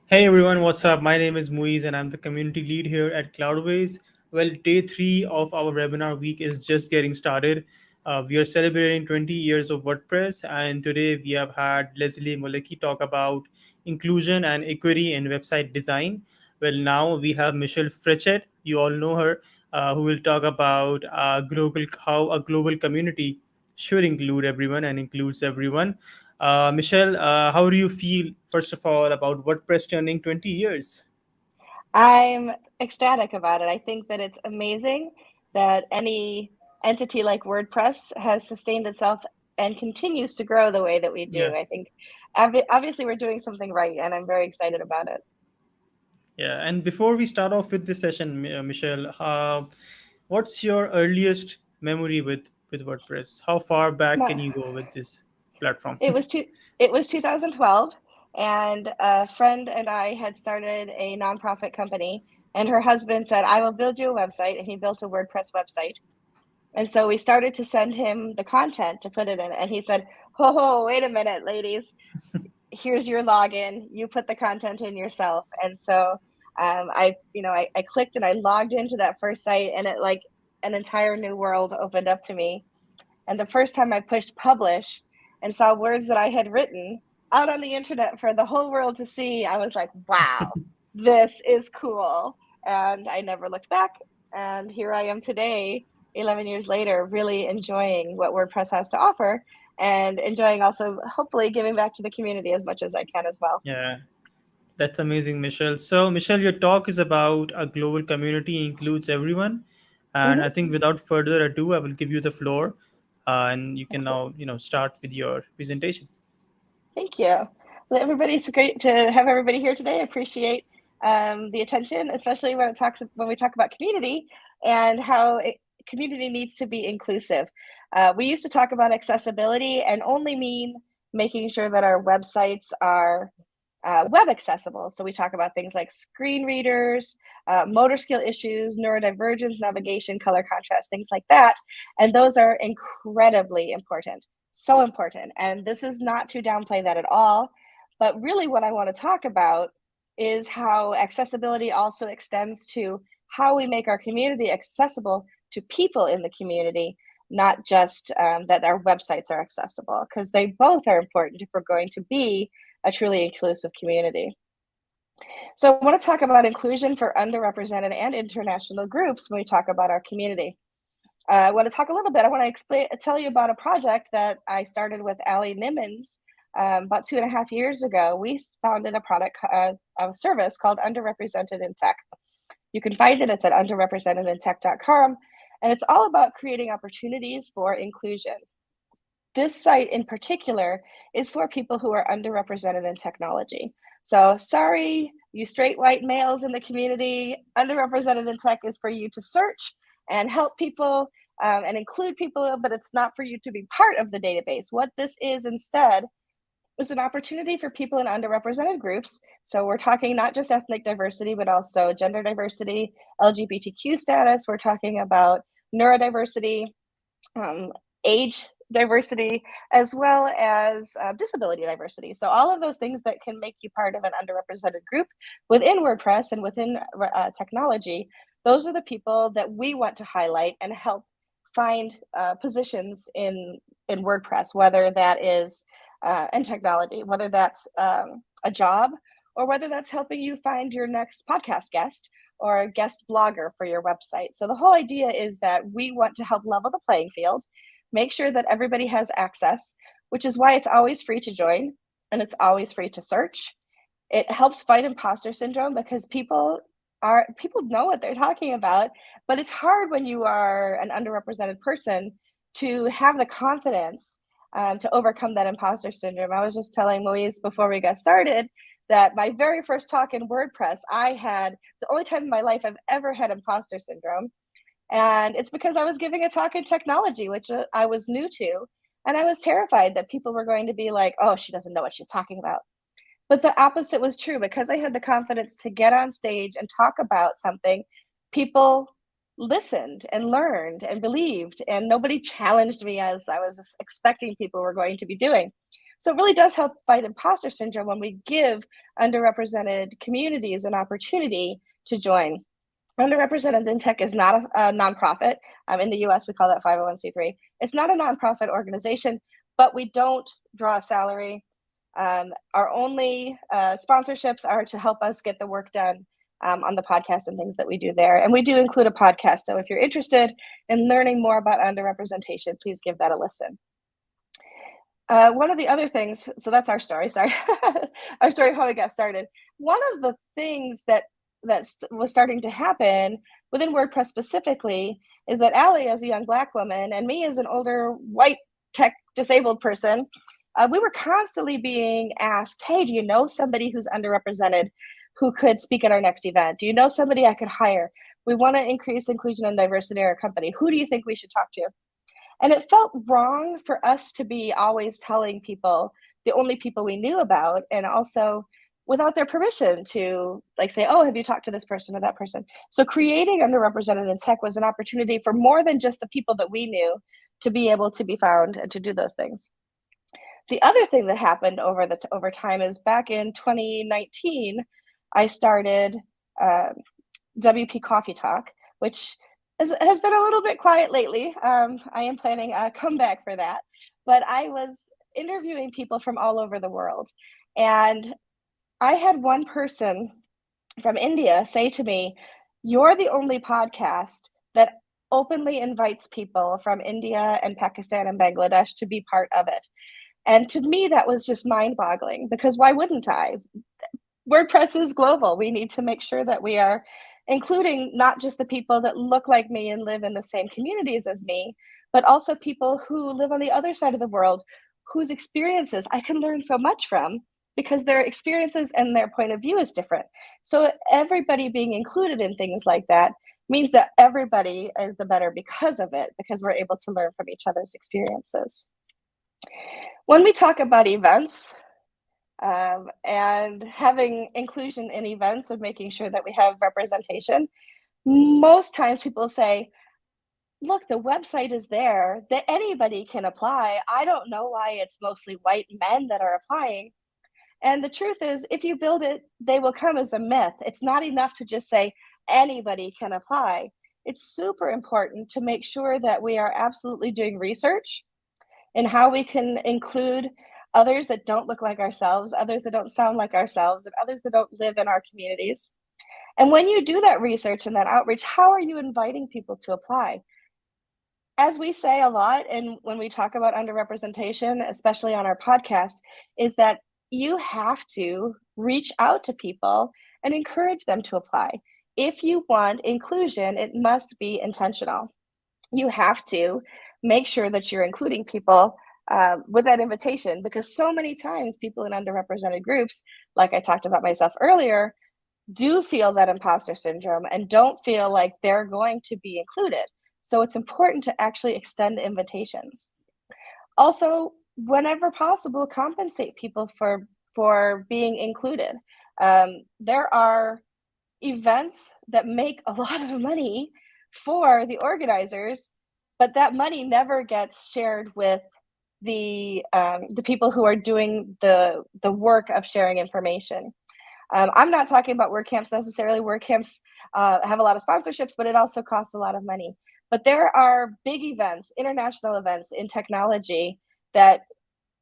Hey everyone, what's up? My name is Muiz and I'm the community lead here at Cloudways. Well, day three of our webinar week is just getting started. We are celebrating 20 years of WordPress, and today we have had Leslie Moleki talk about inclusion and equity in website design. Well, now we have Michelle Frechette, you all know her, who will talk about how a global community should include everyone and includes everyone. Michelle, how do you feel, first of all, about WordPress turning 20 years? I'm ecstatic about it. I think that it's amazing that any entity like WordPress has sustained itself and continues to grow the way that we Yeah, do. I think obviously we're doing something right, and I'm very excited about it. yeah. And before we start off with this session, Michelle, what's your earliest memory with WordPress? How far back can My, you go with this platform? it was two, it was 2012, and a friend and I had started a nonprofit company, and her husband said, "I will build you a website," and he built a WordPress website. And so we started to send him the content to put it in, and he said, "Oh, wait a minute, ladies. Here's your login. You put the content in yourself." And so I clicked and I logged into that first site, and it like an entire new world opened up to me. And the first time I pushed publish and saw words that I had written out on the internet for the whole world to see, I was like, wow, this is cool. And I never looked back. And here I am today, 11 years later, really enjoying what WordPress has to offer and enjoying also, hopefully, giving back to the community as much as I can as well. Yeah, that's amazing, Michelle. So, Michelle, your talk is about a global community includes everyone, and I Mm-hmm. think without further ado, I will give you the floor, and you can Excellent. now start with your presentation. Thank you. Well, everybody, it's great to have everybody here today. I appreciate the attention, especially when we talk about community and how community needs to be inclusive. We used to talk about accessibility and only mean making sure that our websites are web accessible. So we talk about things like screen readers, motor skill issues, neurodivergence, navigation, color contrast, things like that. And those are incredibly important, so important. And this is not to downplay that at all. But really, what I want to talk about is how accessibility also extends to how we make our community accessible to people in the community, not just that our websites are accessible, because they both are important if we're going to be a truly inclusive community. So I want to talk about inclusion for underrepresented and international groups when we talk about our community. I want to talk a little bit. I want to tell you about a project that I started with Ali Nimmons about 2.5 years ago. We founded a service called Underrepresented in Tech. You can find it. It's at underrepresentedintech.com, and it's all about creating opportunities for inclusion. This site in particular is for people who are underrepresented in technology. So sorry, you straight white males in the community, underrepresented in tech is for you to search and help people and include people, but it's not for you to be part of the database. What this is instead is an opportunity for people in underrepresented groups. So we're talking not just ethnic diversity, but also gender diversity, LGBTQ status. We're talking about neurodiversity, um, age diversity, as well as disability diversity. So all of those things that can make you part of an underrepresented group within WordPress and within technology, those are the people that we want to highlight and help find positions in WordPress, whether that is in technology, whether that's a job, or whether that's helping you find your next podcast guest or a guest blogger for your website. So the whole idea is that we want to help level the playing field, make sure that everybody has access, which is why it's always free to join and it's always free to search. It helps fight imposter syndrome because people know what they're talking about, but it's hard when you are an underrepresented person to have the confidence to overcome that imposter syndrome. I was just telling Louise before we got started that my very first talk in WordPress, I had the only time in my life I've ever had imposter syndrome. And it's because I was giving a talk in technology, which I was new to. And I was terrified that people were going to be like, oh, she doesn't know what she's talking about. But the opposite was true. Because I had the confidence to get on stage and talk about something, people listened and learned and believed, and nobody challenged me as I was expecting people were going to be doing. So it really does help fight imposter syndrome when we give underrepresented communities an opportunity to join. Underrepresented in Tech is not a nonprofit. In the US, we call that 501c3. It's not a nonprofit organization, but we don't draw a salary. Our only sponsorships are to help us get the work done on the podcast and things that we do there. And we do include a podcast. So if you're interested in learning more about underrepresentation, please give that a listen. One of the other things, so that's our story, sorry. Our story of how we got started. One of the things that was starting to happen within WordPress specifically is that Allie, as a young Black woman, and me as an older white tech disabled person, we were constantly being asked, hey, do you know somebody who's underrepresented who could speak at our next event? Do you know somebody I could hire? We want to increase inclusion and diversity in our company. Who do you think we should talk to? And it felt wrong for us to be always telling people the only people we knew about, and also without their permission to say, oh, have you talked to this person or that person? So creating Underrepresented in Tech was an opportunity for more than just the people that we knew to be able to be found and to do those things. The other thing that happened over time is back in 2019, I started WP Coffee Talk, which has been a little bit quiet lately. I am planning a comeback for that, but I was interviewing people from all over the world. And I had one person from India say to me, you're the only podcast that openly invites people from India and Pakistan and Bangladesh to be part of it. And to me, that was just mind-boggling, because why wouldn't I? WordPress is global. We need to make sure that we are including not just the people that look like me and live in the same communities as me, but also people who live on the other side of the world, whose experiences I can learn so much from, because their experiences and their point of view is different. So everybody being included in things like that means that everybody is the better because of it, because we're able to learn from each other's experiences. When we talk about events, and having inclusion in events and making sure that we have representation, most times people say, look, the website is there, that anybody can apply. I don't know why it's mostly white men that are applying. And the truth is, if you build it, they will come as a myth. It's not enough to just say anybody can apply. It's super important to make sure that we are absolutely doing research in how we can include others that don't look like ourselves, others that don't sound like ourselves, and others that don't live in our communities. And when you do that research and that outreach, how are you inviting people to apply? As we say a lot, and when we talk about underrepresentation, especially on our podcast, is that you have to reach out to people and encourage them to apply. If you want inclusion, it must be intentional. You have to make sure that you're including people with that invitation, because so many times people in underrepresented groups, like I talked about myself earlier, do feel that imposter syndrome and don't feel like they're going to be included. So it's important to actually extend invitations. Also, whenever possible, compensate people for being included. There are events that make a lot of money for the organizers, but that money never gets shared with the people who are doing the work of sharing information. I'm not talking about WordCamps necessarily. WordCamps have a lot of sponsorships, but it also costs a lot of money. But there are big events, international events in technology, that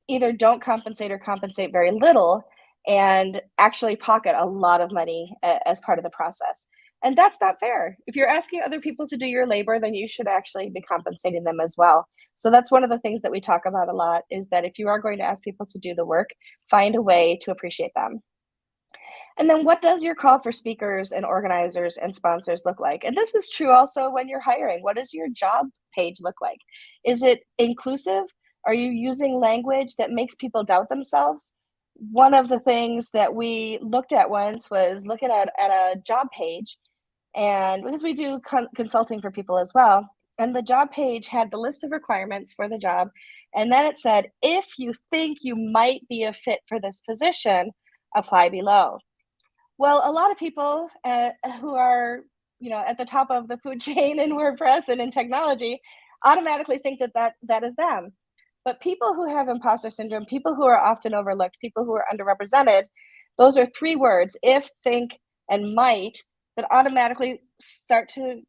either don't compensate or compensate very little and actually pocket a lot of money as part of the process. And that's not fair. If you're asking other people to do your labor, then you should actually be compensating them as well. So that's one of the things that we talk about a lot, is that if you are going to ask people to do the work, find a way to appreciate them. And then what does your call for speakers and organizers and sponsors look like? And this is true also when you're hiring. What does your job page look like? Is it inclusive? Are you using language that makes people doubt themselves? One of the things that we looked at once was looking at a job page, and because we do consulting for people as well, and the job page had the list of requirements for the job, and then it said, if you think you might be a fit for this position, apply below. Well, a lot of people who are, at the top of the food chain in WordPress and in technology automatically think that is them. But people who have imposter syndrome, people who are often overlooked, people who are underrepresented, those are three words: if, think, and might, that automatically start to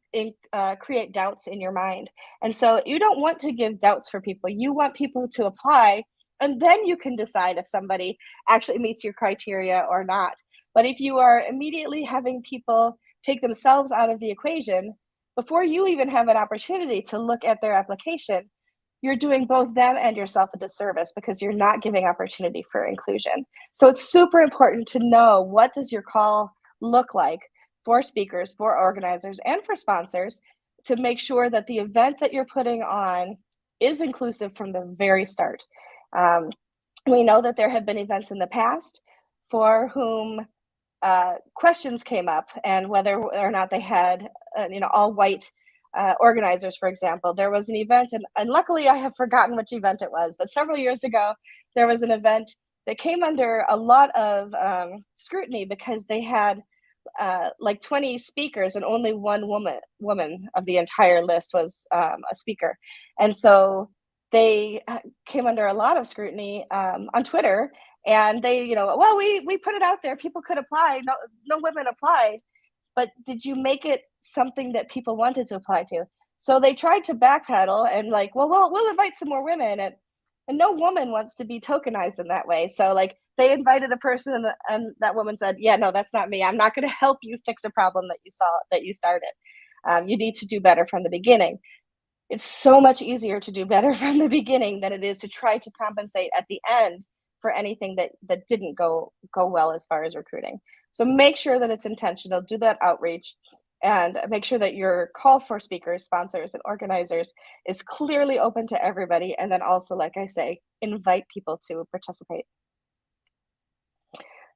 create doubts in your mind. And so you don't want to give doubts for people. You want people to apply, and then you can decide if somebody actually meets your criteria or not. But if you are immediately having people take themselves out of the equation before you even have an opportunity to look at their application, you're doing both them and yourself a disservice because you're not giving opportunity for inclusion. So it's super important to know, what does your call look like for speakers, for organizers, and for sponsors, to make sure that the event that you're putting on is inclusive from the very start. We know that there have been events in the past for whom questions came up, and whether or not they had all white organizers. For example, there was an event, and luckily I have forgotten which event it was, but several years ago there was an event that came under a lot of scrutiny because they had like 20 speakers and only one woman of the entire list was a speaker. And so they came under a lot of scrutiny on Twitter, and they, well, we put it out there, people could apply, no women applied, but did you make it something that people wanted to apply to? So they tried to backpedal and like, well, we'll invite some more women, and no woman wants to be tokenized in that way. So like, they invited a person, and that woman said, yeah, no, that's not me. I'm not going to help you fix a problem that you started. You need to do better from the beginning. It's so much easier to do better from the beginning than it is to try to compensate at the end for anything that didn't go well as far as recruiting. So make sure that it's intentional, do that outreach, and make sure that your call for speakers, sponsors, and organizers is clearly open to everybody. And then also, like I say, invite people to participate.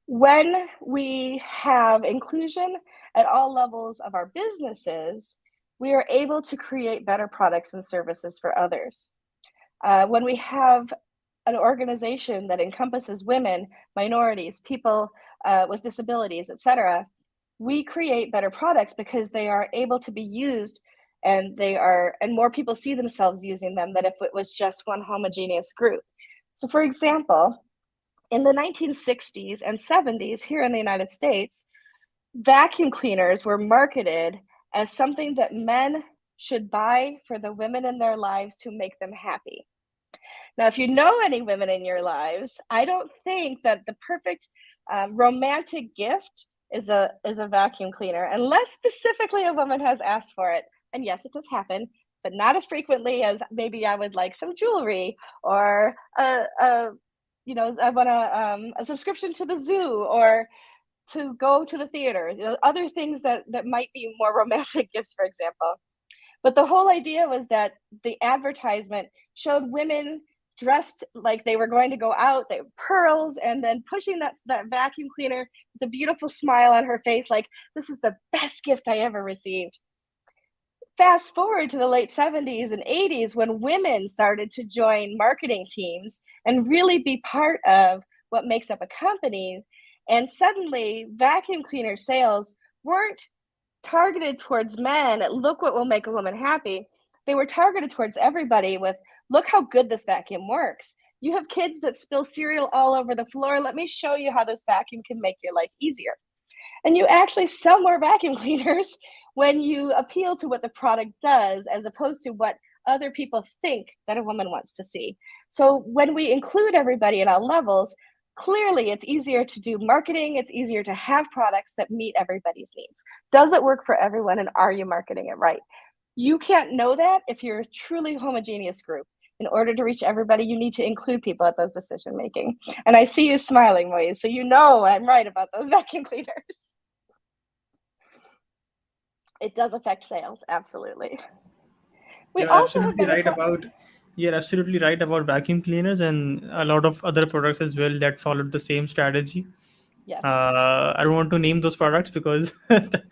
When we have inclusion at all levels of our businesses, we are able to create better products and services for others. When we have an organization that encompasses women, minorities, people with disabilities, etc., we create better products because they are able to be used, and more people see themselves using them than if it was just one homogeneous group. So for example, in the 1960s and 70s here in the United States, vacuum cleaners were marketed as something that men should buy for the women in their lives to make them happy. Now, if you know any women in your lives, I don't think that the perfect romantic gift is a vacuum cleaner, unless specifically a woman has asked for it. And yes, it does happen, but not as frequently as maybe I would like some jewelry, or I want a subscription to the zoo, or to go to the theater, other things that might be more romantic gifts, for example. But the whole idea was that the advertisement showed women dressed like they were going to go out, they pearls, and then pushing that vacuum cleaner with a beautiful smile on her face, like, this is the best gift I ever received. Fast forward to the late 70s and 80s, when women started to join marketing teams and really be part of what makes up a company. And suddenly, vacuum cleaner sales weren't targeted towards men. Look what will make a woman happy. They were targeted towards everybody with, look how good this vacuum works. You have kids that spill cereal all over the floor. Let me show you how this vacuum can make your life easier. And you actually sell more vacuum cleaners when you appeal to what the product does, as opposed to what other people think that a woman wants to see. So when we include everybody at all levels, clearly it's easier to do marketing, it's easier to have products that meet everybody's needs. Does it work for everyone, and are you marketing it right? You can't know that if you're a truly homogeneous group. In order to reach everybody, you need to include people at those decision making. And I see you smiling, Moise, so you know I'm right about those vacuum cleaners. It does affect sales, absolutely. We You're also have absolutely better right about you're absolutely right about vacuum cleaners and a lot of other products as well that followed the same strategy. yes. I don't want to name those products because, but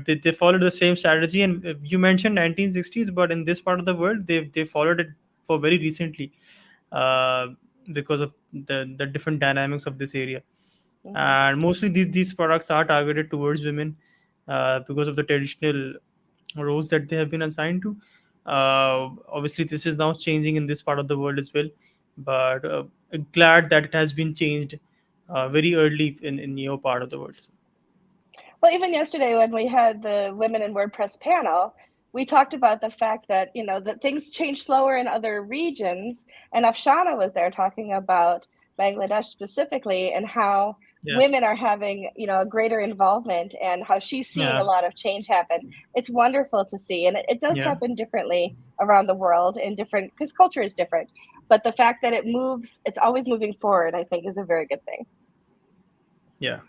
they followed the same strategy. And you mentioned 1960s, but in this part of the world, they followed it for very recently, uh, because of the different dynamics of this area. Mm-hmm. And mostly these products are targeted towards women, because of the traditional roles that they have been assigned to. Obviously, this is now changing in this part of the world as well, but glad that it has been changed very early in your part of the world. Well, even yesterday when we had the Women in WordPress panel, we talked about the fact that, that things change slower in other regions. And Afshana was there talking about Bangladesh specifically and how Yeah, women are having, a greater involvement and how she's seeing yeah, a lot of change happen. It's wonderful to see. And it does yeah, happen differently around the world in different, because culture is different. But the fact that it's always moving forward, I think is a very good thing yeah.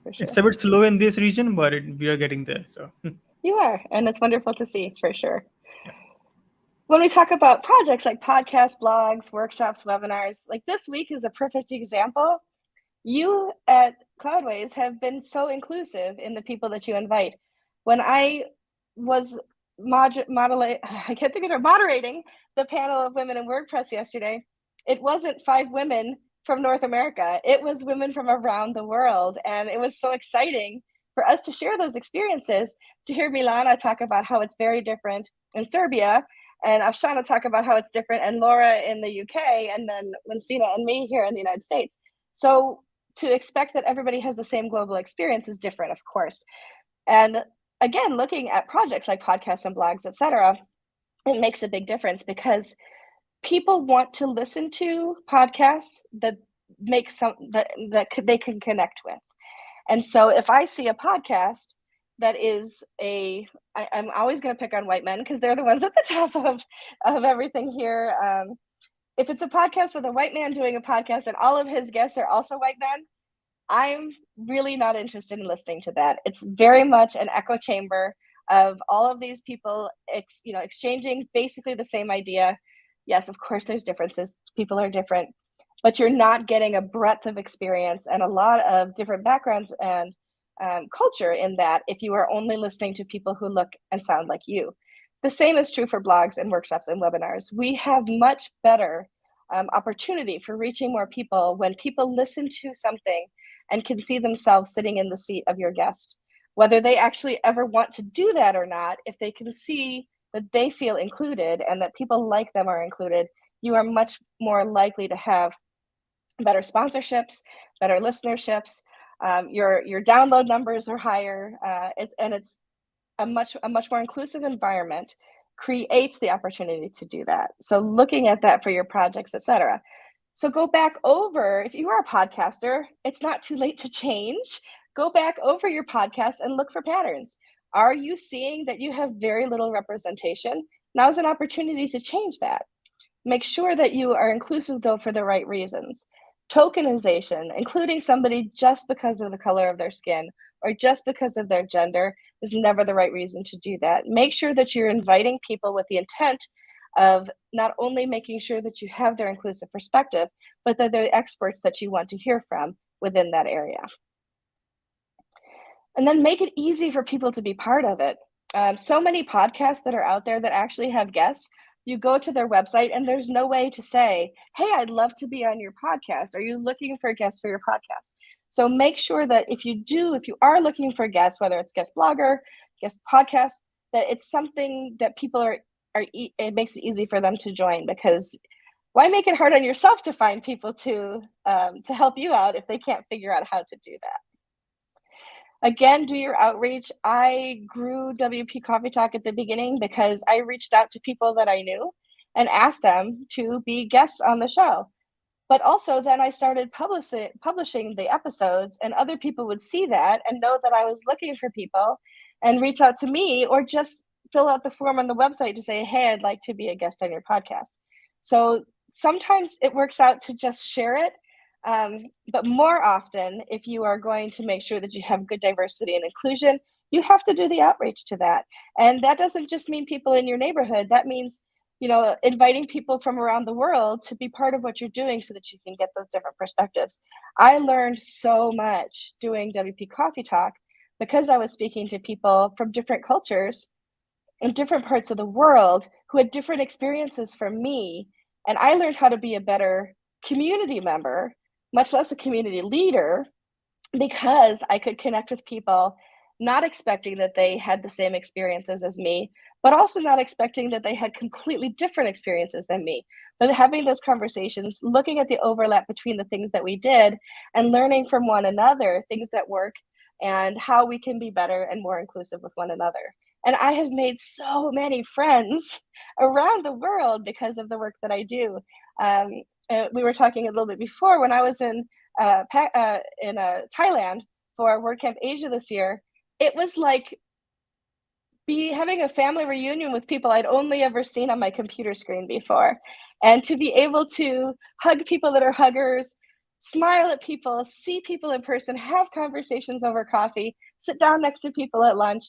for It's sure. a bit slow in this region, but we are getting there. So, You are, and it's wonderful to see for sure. yeah, When we talk about projects like podcasts, blogs, workshops, webinars, like this week is a perfect example. You at Cloudways have been so inclusive in the people that you invite. When I was I can't think of it, moderating the panel of women in WordPress yesterday, it wasn't 5 women from North America. It was women from around the world. And it was so exciting for us to share those experiences, to hear Milana talk about how it's very different in Serbia, and Afshana talk about how it's different, and Laura in the UK, and then Winstina and me here in the United States. So to expect that everybody has the same global experience is different, of course. And again, looking at projects like podcasts and blogs, etc., it makes a big difference because people want to listen to podcasts that make some they can connect with. And so if I see a podcast that is I'm always going to pick on white men because they're the ones at the top of everything here. If it's a podcast with a white man doing a podcast and all of his guests are also white men, I'm really not interested in listening to that. It's very much an echo chamber of all of these people, exchanging basically the same idea. Yes, of course, there's differences. People are different, but you're not getting a breadth of experience and a lot of different backgrounds and culture in that if you are only listening to people who look and sound like you. The same is true for blogs and workshops and webinars. We have much better opportunity for reaching more people when people listen to something and can see themselves sitting in the seat of your guest. Whether they actually ever want to do that or not, if they can see that they feel included and that people like them are included, you are much more likely to have better sponsorships, better listenerships. Your download numbers are higher, it's a much more inclusive environment creates the opportunity to do that. So looking at that for your projects, etc. So go back over, if you are a podcaster, it's not too late to change. Go back over your podcast and look for patterns. Are you seeing that you have very little representation? Now's an opportunity to change that. Make sure that you are inclusive, though, for the right reasons. Tokenization, including somebody just because of the color of their skin or just because of their gender, is never the right reason to do that. Make sure that you're inviting people with the intent of not only making sure that you have their inclusive perspective, but that they're experts that you want to hear from within that area. And then make it easy for people to be part of it. So many podcasts that are out there that actually have guests, you go to their website and there's no way to say, hey, I'd love to be on your podcast. Are you looking for a guest for your podcast? So make sure that if you are looking for a guest, whether it's guest blogger, guest podcast, that it's something that people it makes it easy for them to join, because why make it hard on yourself to find people to help you out if they can't figure out how to do that? Again, do your outreach. I grew WP Coffee Talk at the beginning because I reached out to people that I knew and asked them to be guests on the show. But also then I started publishing the episodes, and other people would see that and know that I was looking for people and reach out to me, or just fill out the form on the website to say, hey, I'd like to be a guest on your podcast. So sometimes it works out to just share it. But more often, if you are going to make sure that you have good diversity and inclusion, you have to do the outreach to that. And that doesn't just mean people in your neighborhood. That means, inviting people from around the world to be part of what you're doing so that you can get those different perspectives. I learned so much doing WP Coffee Talk because I was speaking to people from different cultures in different parts of the world who had different experiences from me. And I learned how to be a better community member, much less a community leader, because I could connect with people not expecting that they had the same experiences as me, but also not expecting that they had completely different experiences than me. But having those conversations, looking at the overlap between the things that we did and learning from one another, things that work and how we can be better and more inclusive with one another. And I have made so many friends around the world because of the work that I do. We were talking a little bit before when I was in Thailand for WordCamp Asia this year. It was like having a family reunion with people I'd only ever seen on my computer screen before, and to be able to hug people that are huggers, smile at people, see people in person, have conversations over coffee, sit down next to people at lunch.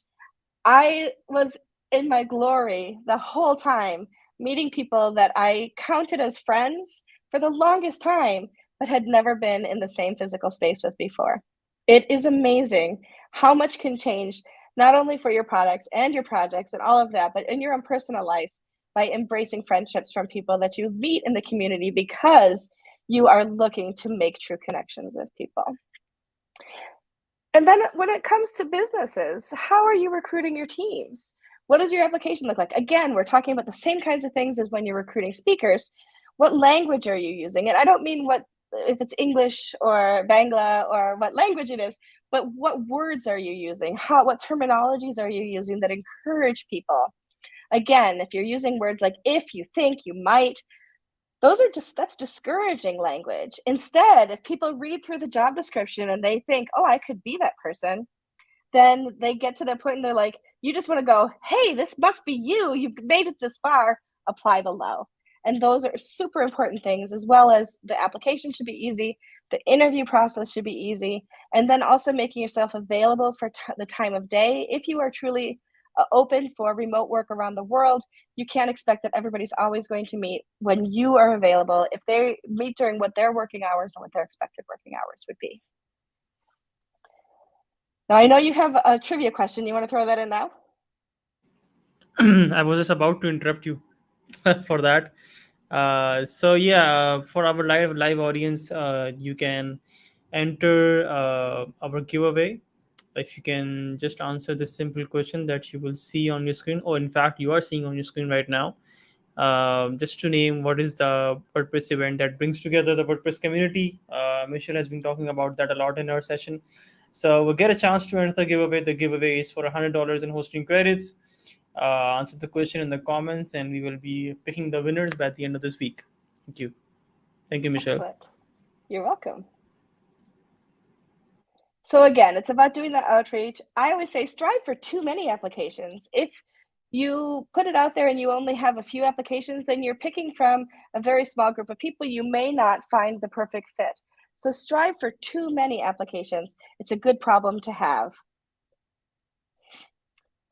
I was in my glory the whole time, meeting people that I counted as friends for the longest time, but had never been in the same physical space with before. It is amazing how much can change, not only for your products and your projects and all of that, but in your own personal life by embracing friendships from people that you meet in the community because you are looking to make true connections with people. And then when it comes to businesses, how are you recruiting your teams? What does your application look like? Again, we're talking about the same kinds of things as when you're recruiting speakers. What language are you using? And I don't mean if it's English or Bangla or what language it is, but what words are you using? What terminologies are you using that encourage people? Again, if you're using words like if, you think, you might, that's discouraging language. Instead, if people read through the job description and they think, oh, I could be that person, then they get to that point and they're like, you just want to go, hey, this must be you. You've made it this far. Apply below. And those are super important things, as well as the application should be easy. The interview process should be easy. And then also making yourself available for the time of day. If you are truly open for remote work around the world, you can't expect that everybody's always going to meet when you are available, if they meet during what their working hours and what their expected working hours would be. Now, I know you have a trivia question. You want to throw that in now? I was just about to interrupt you for that. So yeah, for our live audience, you can enter our giveaway if you can just answer this simple question that you will see on your screen, or in fact you are seeing on your screen right now. Just to name what is the WordPress event that brings together the WordPress community. Michelle has been talking about that a lot in our session. So we'll get a chance to enter the giveaway. The giveaway is for $100 in hosting credits. Answer the question in the comments, and we will be picking the winners by the end of this week. Thank you. Thank you, Michelle. Excellent. You're welcome. So again, it's about doing that outreach. I always say strive for too many applications. If you put it out there and you only have a few applications, then you're picking from a very small group of people. You may not find the perfect fit. So strive for too many applications. It's a good problem to have.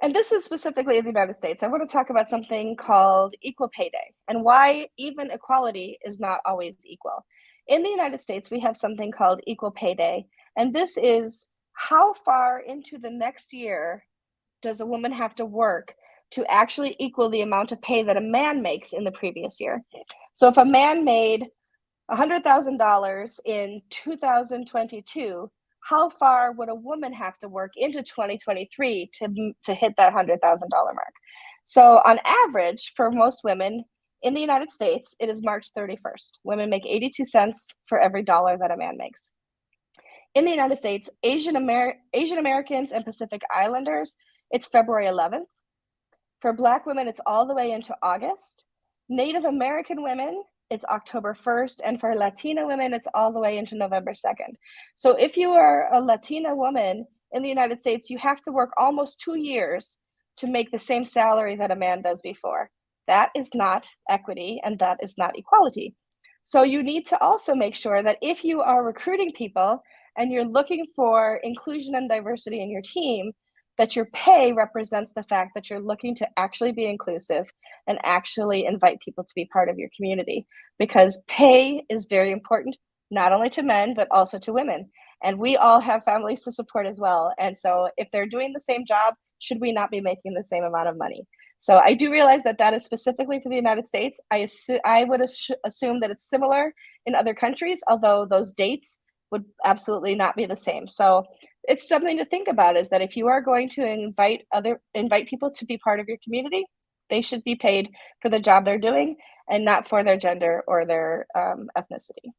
And this is specifically in the United States. I want to talk about something called equal pay day and why even equality is not always equal. In the United States, we have something called equal pay day. And this is how far into the next year does a woman have to work to actually equal the amount of pay that a man makes in the previous year. So if a man made $100,000 in 2022, how far would a woman have to work into 2023 to hit that $100,000 mark? So on average, for most women in the United States, it is March 31st. Women make 82 cents for every dollar that a man makes. In the United States, Asian Americans and Pacific Islanders, it's February 11th. For Black women, it's all the way into August. Native American women, it's October 1st. And for Latina women, it's all the way into November 2nd. So if you are a Latina woman in the United States, you have to work almost 2 years to make the same salary that a man does before. That is not equity, and that is not equality. So you need to also make sure that if you are recruiting people and you're looking for inclusion and diversity in your team, that your pay represents the fact that you're looking to actually be inclusive and actually invite people to be part of your community, because pay is very important, not only to men, but also to women. And we all have families to support as well. And so if they're doing the same job, should we not be making the same amount of money? So I do realize that that is specifically for the United States. I would assume that it's similar in other countries, although those dates would absolutely not be the same. So it's something to think about, is that if you are going to invite people to be part of your community, they should be paid for the job they're doing and not for their gender or their ethnicity.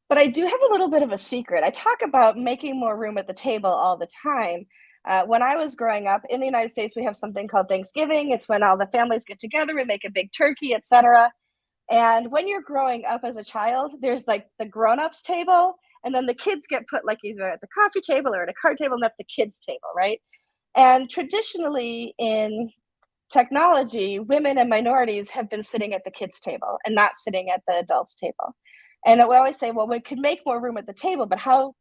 But I do have a little bit of a secret. I talk about making more room at the table all the time. When I was growing up in the United States, we have something called Thanksgiving. It's when all the families get together, we make a big turkey, etc. And when you're growing up as a child, there's like the grown-ups table, and then the kids get put like either at the coffee table or at a card table, and that's the kids table, right? And traditionally in technology, women and minorities have been sitting at the kids table and not sitting at the adults table. And we always say, well, we could make more room at the table, but how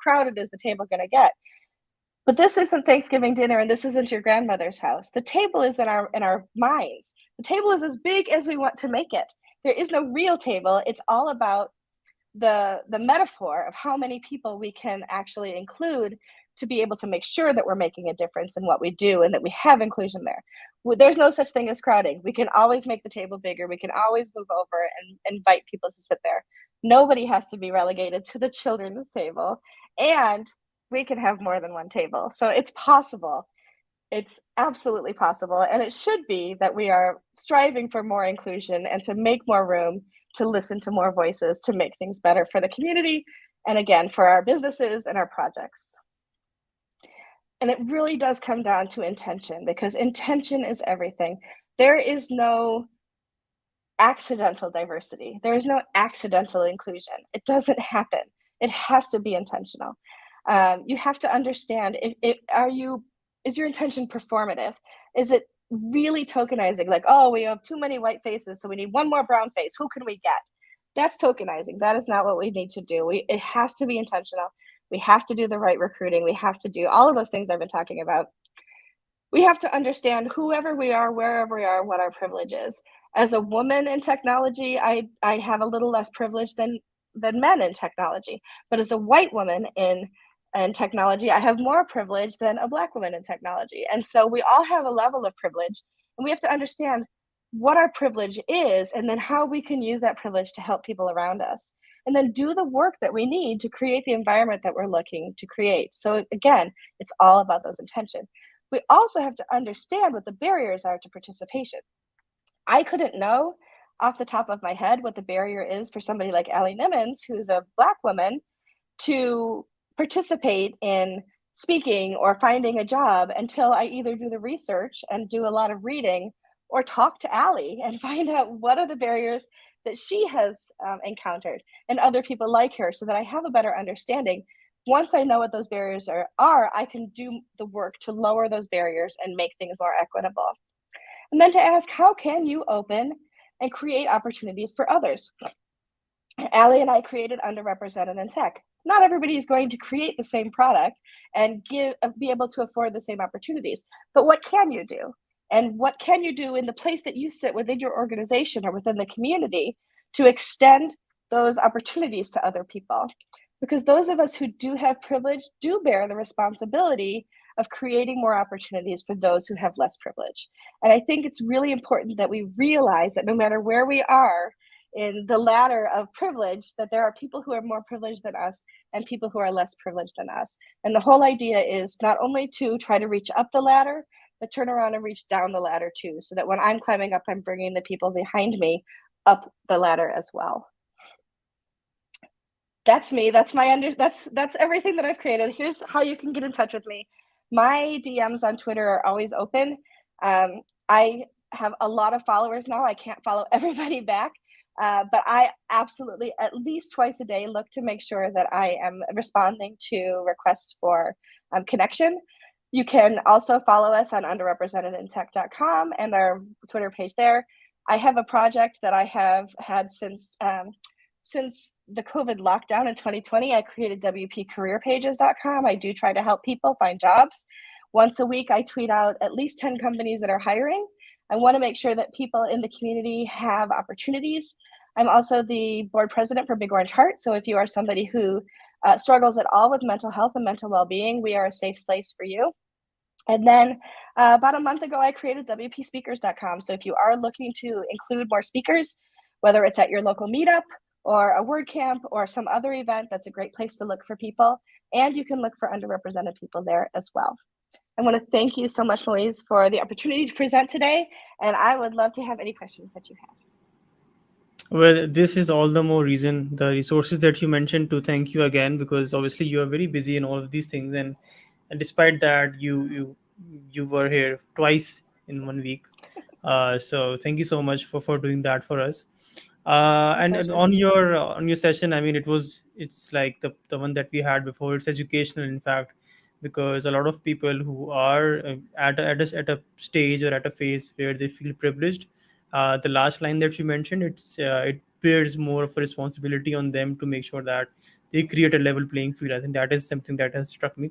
crowded is the table going to get? But this isn't Thanksgiving dinner, and this isn't your grandmother's house. The table is in our minds. The table is as big as we want to make it. There is no real table. It's all about the metaphor of how many people we can actually include to be able to make sure that we're making a difference in what we do and that we have inclusion there. There's no such thing as crowding. We can always make the table bigger. We can always move over and invite people to sit there. Nobody has to be relegated to the children's table, and we can have more than one table. So it's possible. It's absolutely possible. And it should be that we are striving for more inclusion and to make more room, to listen to more voices, to make things better for the community, and again, for our businesses and our projects. And it really does come down to intention, because intention is everything. There is no accidental diversity. There is no accidental inclusion. It doesn't happen. It has to be intentional. You have to understand, is your intention performative? Is it really tokenizing? Like, oh, we have too many white faces, so we need one more brown face. Who can we get? That's tokenizing. That is not what we need to do. It has to be intentional. We have to do the right recruiting. We have to do all of those things I've been talking about. We have to understand whoever we are, wherever we are, what our privilege is. As a woman in technology, I have a little less privilege than men in technology. But as a white woman in technology, I have more privilege than a Black woman in technology. And so we all have a level of privilege, and we have to understand what our privilege is, and then how we can use that privilege to help people around us, and then do the work that we need to create the environment that we're looking to create. So again, it's all about those intentions. We also have to understand what the barriers are to participation. I couldn't know off the top of my head what the barrier is for somebody like Allie Nimmons, who's a Black woman, to participate in speaking or finding a job until I either do the research and do a lot of reading, or talk to Allie and find out what are the barriers that she has encountered and other people like her, so that I have a better understanding. Once I know what those barriers are, I can do the work to lower those barriers and make things more equitable. And then to ask, how can you open and create opportunities for others? Allie and I created Underrepresented in Tech. Not everybody is going to create the same product and be able to afford the same opportunities. But what can you do? And what can you do in the place that you sit within your organization or within the community to extend those opportunities to other people? Because those of us who do have privilege do bear the responsibility of creating more opportunities for those who have less privilege. And I think it's really important that we realize that no matter where we are in the ladder of privilege, that there are people who are more privileged than us and people who are less privileged than us. And the whole idea is not only to try to reach up the ladder, but turn around and reach down the ladder too, so that when I'm climbing up, I'm bringing the people behind me up the ladder as well. That's me. That's everything that I've created. Here's how you can get in touch with me. My DMs on Twitter are always open. I have a lot of followers now. I can't follow everybody back, but I absolutely, at least twice a day, look to make sure that I am responding to requests for connection. You can also follow us on underrepresentedintech.com and our Twitter page there. I have a project that I have had since the COVID lockdown in 2020. I created WPCareerPages.com. I do try to help people find jobs. Once a week, I tweet out at least 10 companies that are hiring. I want to make sure that people in the community have opportunities. I'm also the board president for Big Orange Heart. So if you are somebody who struggles at all with mental health and mental well-being, we are a safe place for you. And then about a month ago, I created WPSpeakers.com. So if you are looking to include more speakers, whether it's at your local meetup or a WordCamp or some other event, that's a great place to look for people. And you can look for underrepresented people there as well. I want to thank you so much, Louise, for the opportunity to present today. And I would love to have any questions that you have. Well, this is all the more reason, the resources that you mentioned, to thank you again, because obviously you are very busy in all of these things, and despite that, you were here twice in 1 week. So thank you so much for doing that for us. My And pleasure. on your session, I mean, it's like the one that we had before. It's educational, in fact, because a lot of people who are at a stage or at a phase where they feel privileged, the last line that you mentioned, it bears more of a responsibility on them to make sure that they create a level playing field. I think that is something that has struck me.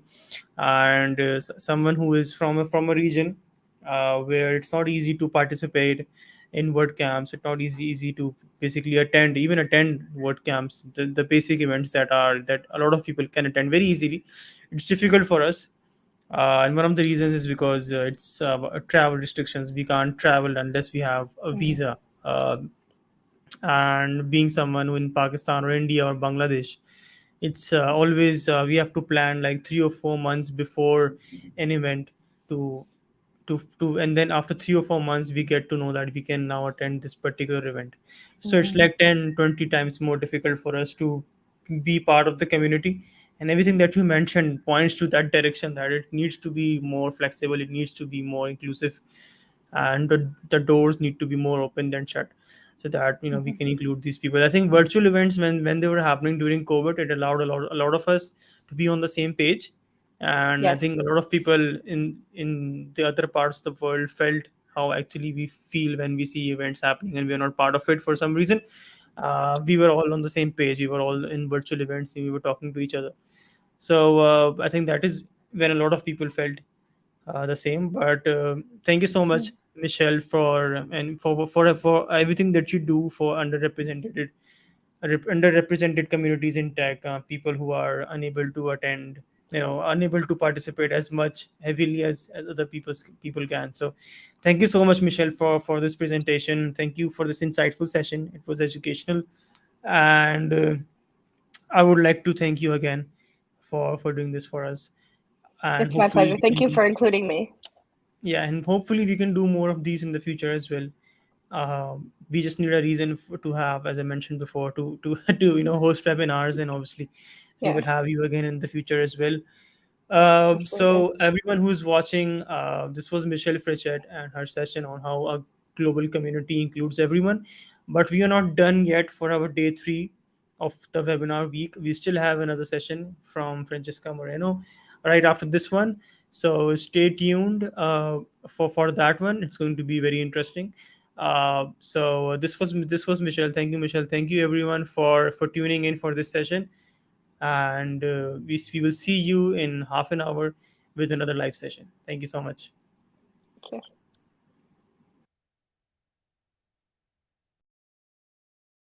And someone who is from a region where it's not easy to participate in word camps, it's not easy to basically attend word camps, the basic events that a lot of people can attend very easily. It's difficult for us, and one of the reasons is because it's travel restrictions. We can't travel unless we have a Mhm. visa. And being someone who in Pakistan or India or Bangladesh, it's always we have to plan like 3 or 4 months before an event to and then after 3 or 4 months we get to know that we can now attend this particular event. So it's Mhm. like 10-20 times more difficult for us to be part of the community. And everything that you mentioned points to that direction, that it needs to be more flexible, it needs to be more inclusive, and the doors need to be more open than shut, so that we Mhm. can include these people. I think virtual events, when they were happening during COVID, it allowed a lot of us to be on the same page. And I Yes. think a lot of people in the other parts of the world felt how actually we feel when we see events happening and we are not part of it for some reason. We were all on the same page, we were all in virtual events and we were talking to each other. So I think that is when a lot of people felt the same. But thank you so much, Mhm. Michelle, for everything that you do for underrepresented communities in tech, people who are unable to attend, unable to participate as much heavily as other people can. So thank you so much, Michelle, for this presentation. Thank you for this insightful session. It was educational, and I would like to thank you again for doing this for us. And It's my hopefully pleasure. we Thank can you do for including me. yeah, and hopefully we can do more of these in the future as well. We just need a reason to have, as I mentioned before, to host webinars, and obviously we Yeah, will have you again in the future as well. absolutely. So everyone who's watching, this was Michelle Frechette and her session on how a global community includes everyone. But we are not done yet for our day 3 of the webinar week. We still have another session from Francesca Moreno right after this one. So stay tuned for that one. It's going to be very interesting. So this was Michelle. Thank you, Michelle. Thank you everyone for tuning in for this session, and we will see you in half an hour with another live session. Thank you so much. Thank you.